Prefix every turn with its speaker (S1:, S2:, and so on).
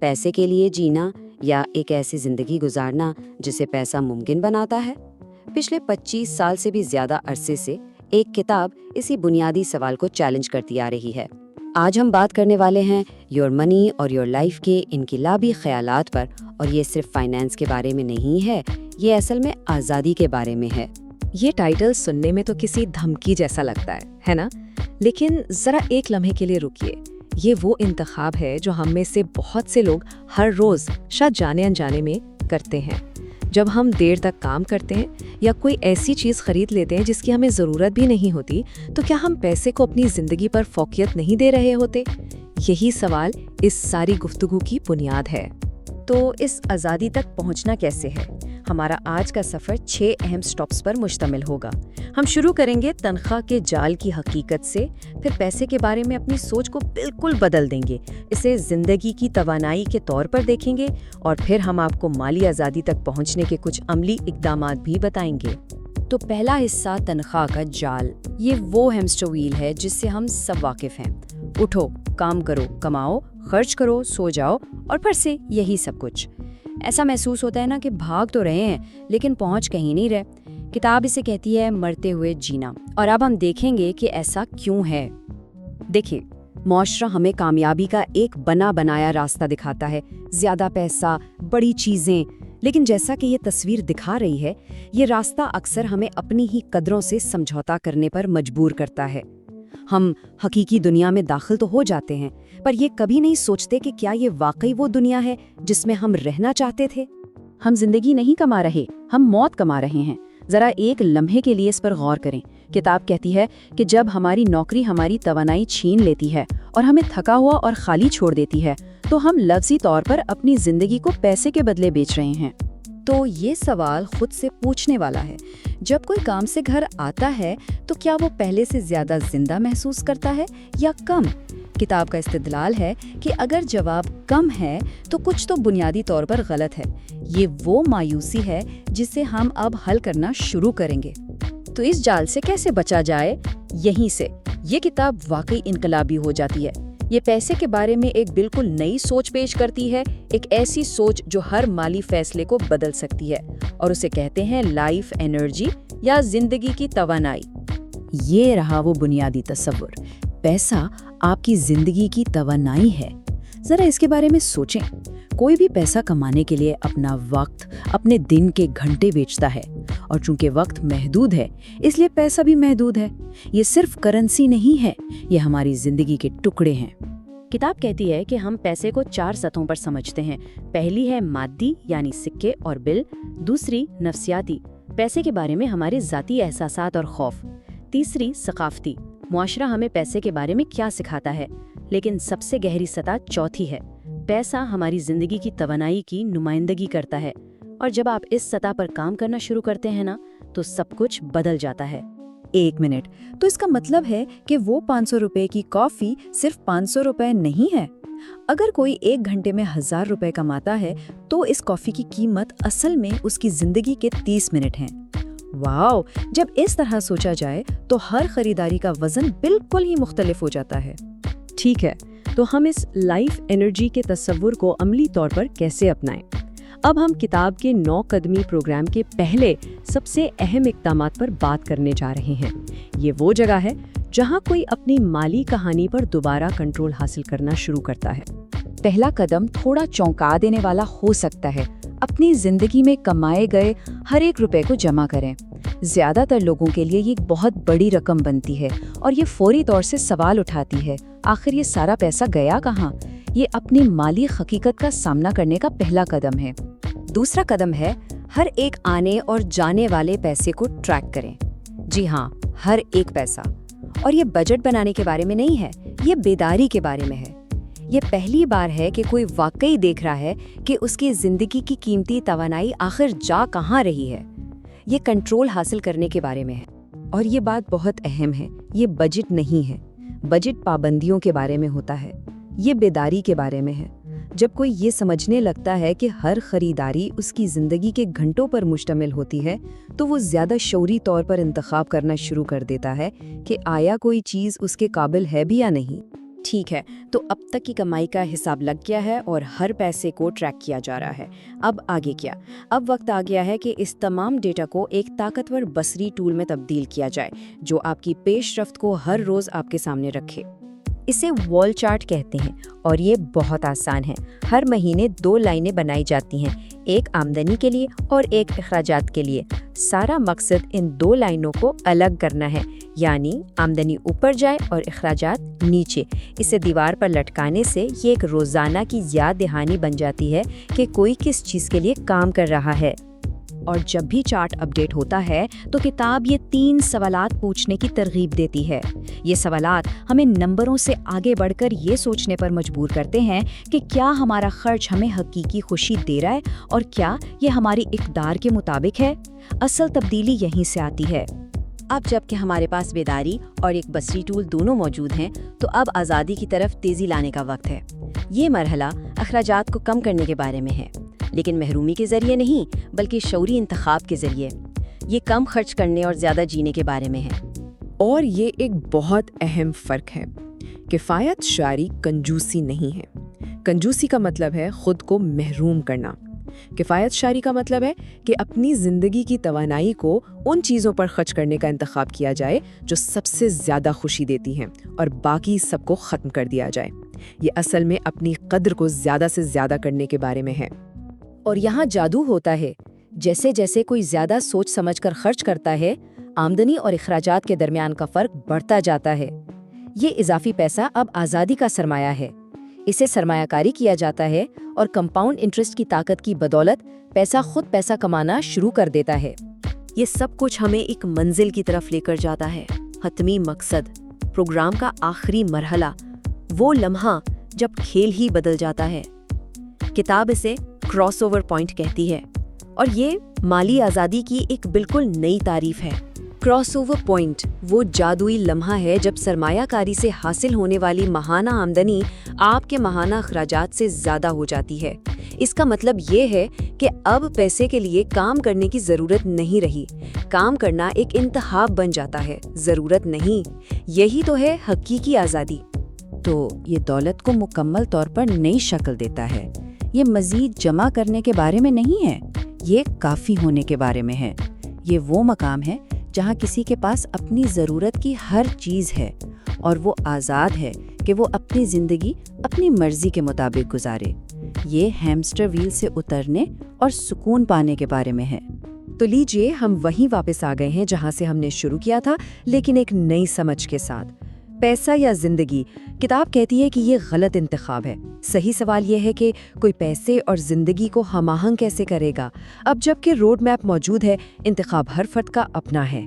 S1: पैसे के लिए जीना या एक ऐसी जिंदगी गुजारना जिसे पैसा मुमकिन बनाता है? पिछले 25 साल से भी ज्यादा अरसे से एक किताब इसी बुनियादी सवाल को चैलेंज करती आ रही है। आज हम बात करने वाले हैं योर मनी और योर लाइफ के इनकलाबी ख्यालात पर, और ये सिर्फ फाइनेंस के बारे में नहीं है, ये असल में आज़ादी के बारे में है।
S2: ये टाइटल सुनने में तो किसी धमकी जैसा लगता है ना? लेकिन जरा एक लम्हे के लिए रुकिए। ये वो इंतखाब है जो हम में से बहुत से लोग हर रोज शायद जाने अनजाने में करते हैं। जब हम देर तक काम करते हैं या कोई ऐसी चीज़ खरीद लेते हैं जिसकी हमें ज़रूरत भी नहीं होती, तो क्या हम पैसे को अपनी ज़िंदगी पर फोकियत नहीं दे रहे होते? यही सवाल इस सारी गुफ्तगू की बुनियाद है। तो इस आज़ादी तक पहुंचना कैसे है? हमारा आज का सफ़र 6 अहम स्टॉप्स पर मुश्तमिल होगा। हम शुरू करेंगे तनख्वाह के जाल की हकीकत से, फिर पैसे के बारे में अपनी सोच को बिल्कुल बदल देंगे, इसे ज़िंदगी की तवानाई के तौर पर देखेंगे, और फिर हम आपको माली आज़ादी तक पहुंचने के कुछ अमली इक़दामात भी बताएंगे।
S1: तो पहला हिस्सा तनख्वाह का जाल। ये वो हैमस्टर व्हील है जिससे हम सब वाकिफ़ हैं। उठो, काम करो, कमाओ, खर्च करो, सो जाओ, और फिर से यही सब कुछ। ऐसा महसूस होता है ना कि भाग तो रहे हैं लेकिन पहुंच कहीं नहीं रहे। किताब इसे कहती है मरते हुए जीना, और अब हम देखेंगे कि ऐसा क्यों है। देखिए, मुआशरा हमें कामयाबी का एक बना बनाया रास्ता दिखाता है, ज्यादा पैसा, बड़ी चीजें, लेकिन जैसा कि ये तस्वीर दिखा रही है, ये रास्ता अक्सर हमें अपनी ही कदरों से समझौता करने पर मजबूर करता है। हम हकीकी दुनिया में दाखिल तो हो जाते हैं, पर ये कभी नहीं सोचते कि क्या ये वाकई वो दुनिया है जिसमें हम रहना चाहते थे।
S3: हम जिंदगी नहीं कमा रहे, हम मौत कमा रहे हैं। जरा एक लम्हे के लिए इस पर गौर करें। किताब कहती है कि जब हमारी नौकरी हमारी तवानाई छीन लेती है और हमें थका हुआ और खाली छोड़ देती है, तो हम लफ्जी तौर पर अपनी जिंदगी को पैसे के बदले बेच रहे हैं।
S1: तो ये सवाल खुद से पूछने वाला है, जब कोई काम से घर आता है तो क्या वो पहले से ज्यादा जिंदा महसूस करता है या कम? किताब का इस्तेदलाल है कि अगर जवाब कम है तो कुछ तो बुनियादी तौर पर गलत है। ये वो मायूसी है जिसे हम अब हल करना शुरू करेंगे। तो इस जाल से कैसे बचा जाए? यहीं से ये किताब वाकई इनकलाबी हो जाती है। ये पैसे के बारे में एक बिल्कुल नई सोच पेश करती है, एक ऐसी सोच जो हर माली फैसले को बदल सकती है, और उसे कहते हैं लाइफ एनर्जी या जिंदगी की तवानाई।
S3: ये रहा वो बुनियादी तस्वुर। पैसा आपकी जिंदगी की तवानाई है। जरा इसके बारे में सोचें। कोई भी पैसा कमाने के लिए अपना वक्त, अपने दिन के घंटे बेचता है, और चूंकि वक्त महदूद है इसलिए पैसा भी महदूद है। ये सिर्फ करेंसी नहीं है, ये हमारी जिंदगी के टुकड़े हैं।
S1: किताब कहती है कि हम पैसे को 4 सतहों पर समझते हैं। पहली है मादी यानी सिक्के और बिल, दूसरी नफ्सियाती, पैसे के बारे में हमारे ज़ाती एहसासात और खौफ, तीसरी सकाफती, मुआशरा हमें पैसे के बारे में क्या सिखाता है, लेकिन सबसे गहरी सतह चौथी है, पैसा हमारी जिंदगी की तवानाई की नुमाइंदगी करता है। और जब आप इस सतह पर काम करना शुरू करते हैं ना, तो सब कुछ बदल जाता है।
S3: 1 मिनट, तो इसका मतलब है कि वो 500 रुपए की कॉफी सिर्फ 500 रुपए नहीं है। अगर कोई 1 घंटे में 1000 रुपए कमाता है तो इस कॉफी की कीमत असल में उसकी जिंदगी के 30 मिनट हैं। वाओ! जब इस तरह सोचा जाए तो हर खरीदारी का वजन बिल्कुल ही मुख्तलिफ हो जाता है।
S2: ठीक है, तो हम इस लाइफ एनर्जी के तस्वुर को अमली तौर पर कैसे अपनाएं? अब हम किताब के 9 कदमी प्रोग्राम के पहले सबसे अहम इक़दामात पर बात करने जा रहे हैं। ये वो जगह है जहां कोई अपनी माली कहानी पर दोबारा कंट्रोल हासिल करना शुरू करता है।
S3: पहला कदम थोड़ा चौंका देने वाला हो सकता है। अपनी जिंदगी में कमाए गए हर एक रुपए को जमा करें। ज्यादातर लोगों के लिए ये एक बहुत बड़ी रकम बनती है और ये फौरी तौर से सवाल उठाती है, आखिर ये सारा पैसा गया कहाँ? ये अपनी माली हकीकत का सामना करने का पहला कदम है।
S1: दूसरा कदम है हर एक आने और जाने वाले पैसे को ट्रैक करें। जी हाँ, हर एक पैसा। और ये बजट बनाने के बारे में नहीं है, ये बेदारी के बारे में है। ये पहली बार है कि कोई वाकई देख रहा है कि उसकी जिंदगी की कीमती तवानाई आखिर जा कहाँ रही है। ये कंट्रोल हासिल करने के बारे में है।
S3: और ये बात बहुत अहम है, ये बजट नहीं है। बजट पाबंदियों के बारे में होता है, ये बेदारी के बारे में है।
S2: جب کوئی یہ سمجھنے لگتا ہے کہ ہر خریداری اس کی زندگی کے گھنٹوں پر مشتمل ہوتی ہے تو وہ زیادہ شعوری طور پر انتخاب کرنا شروع کر دیتا ہے کہ آیا کوئی چیز اس کے قابل ہے بھی یا نہیں۔
S1: ٹھیک ہے، تو اب تک کی کمائی کا حساب لگ گیا ہے اور ہر پیسے کو ٹریک کیا جا رہا ہے۔ اب آگے کیا؟ اب وقت آ گیا ہے کہ اس تمام ڈیٹا کو ایک طاقتور بصری ٹول میں تبدیل کیا جائے جو آپ کی پیش رفت کو ہر روز آپ کے سامنے رکھے۔ اسے وال چارٹ کہتے ہیں اور یہ بہت آسان ہے۔ ہر مہینے 2 لائنیں بنائی جاتی ہیں، ایک آمدنی کے لیے اور ایک اخراجات کے لیے۔ سارا مقصد ان 2 لائنوں کو الگ کرنا ہے، یعنی آمدنی اوپر جائے اور اخراجات نیچے۔ اسے دیوار پر لٹکانے سے یہ ایک روزانہ کی یاد دہانی بن جاتی ہے کہ کوئی کس چیز کے لیے کام کر رہا ہے۔ اور جب بھی چارٹ اپڈیٹ ہوتا ہے تو کتاب یہ 3 سوالات پوچھنے کی ترغیب دیتی ہے۔ یہ سوالات ہمیں نمبروں سے آگے بڑھ کر یہ سوچنے پر مجبور کرتے ہیں کہ کیا ہمارا خرچ ہمیں حقیقی خوشی دے رہا ہے اور کیا یہ ہماری اقدار کے مطابق ہے۔ اصل تبدیلی یہیں سے آتی ہے۔ اب جب کہ ہمارے پاس بیداری اور ایک بصری ٹول دونوں موجود ہیں تو اب آزادی کی طرف تیزی لانے کا وقت ہے۔ یہ مرحلہ اخراجات کو کم کرنے کے بارے میں ہے، لیکن محرومی کے ذریعے نہیں بلکہ شعوری انتخاب کے ذریعے۔ یہ کم خرچ کرنے اور زیادہ جینے کے بارے میں ہے۔
S2: اور یہ ایک بہت اہم فرق ہے۔ کفایت شعاری کنجوسی نہیں ہے۔ کنجوسی کا مطلب ہے خود کو محروم کرنا۔ کفایت شعاری کا مطلب ہے کہ اپنی زندگی کی توانائی کو ان چیزوں پر خرچ کرنے کا انتخاب کیا جائے جو سب سے زیادہ خوشی دیتی ہیں اور باقی سب کو ختم کر دیا جائے۔ یہ اصل میں اپنی قدر کو زیادہ سے زیادہ کرنے کے بارے میں ہے۔
S1: اور یہاں جادو ہوتا ہے۔ جیسے جیسے کوئی زیادہ سوچ سمجھ کر خرچ کرتا ہے، آمدنی اور اخراجات کے درمیان کا فرق بڑھتا جاتا ہے۔ یہ اضافی پیسہ اب آزادی کا سرمایہ ہے۔ اسے سرمایہ کاری کیا جاتا ہے اور کمپاؤنڈ انٹرسٹ کی طاقت کی بدولت پیسہ خود پیسہ کمانا شروع کر دیتا ہے۔ یہ سب کچھ ہمیں ایک منزل کی طرف لے کر جاتا ہے، حتمی مقصد، پروگرام کا آخری مرحلہ، وہ لمحہ جب کھیل ہی بدل جاتا ہے۔ کتاب اسے کراس اوور پوائنٹ کہتی ہے اور یہ مالی آزادی کی ایک بالکل نئی تعریف ہے۔ کراس اوور پوائنٹ وہ جادوئی لمحہ ہے جب سرمایہ کاری سے حاصل ہونے والی ماہانہ آمدنی آپ کے ماہانہ اخراجات سے زیادہ ہو جاتی ہے۔ اس کا مطلب یہ ہے کہ اب پیسے کے لیے کام کرنے کی ضرورت نہیں رہی۔ کام کرنا ایک انتخاب بن جاتا ہے، ضرورت نہیں۔ یہی تو ہے حقیقی آزادی۔
S3: تو یہ دولت کو مکمل طور پر نئی شکل دیتا ہے۔ یہ مزید جمع کرنے کے بارے میں نہیں ہے، یہ کافی ہونے کے بارے میں ہے۔ یہ وہ مقام ہے جہاں کسی کے پاس اپنی ضرورت کی ہر چیز ہے اور وہ آزاد ہے کہ وہ اپنی زندگی اپنی مرضی کے مطابق گزارے۔ یہ ہیمسٹر ویل سے اترنے اور سکون پانے کے بارے میں ہے۔
S2: تو لیجئے ہم وہیں واپس آ گئے ہیں جہاں سے ہم نے شروع کیا تھا، لیکن ایک نئی سمجھ کے ساتھ۔ پیسہ یا زندگی؟ کتاب کہتی ہے کہ یہ غلط انتخاب ہے۔ صحیح سوال یہ ہے کہ کوئی پیسے اور زندگی کو ہم آہنگ کیسے کرے گا؟ اب جب کہ روڈ میپ موجود ہے، انتخاب ہر فرد کا اپنا ہے۔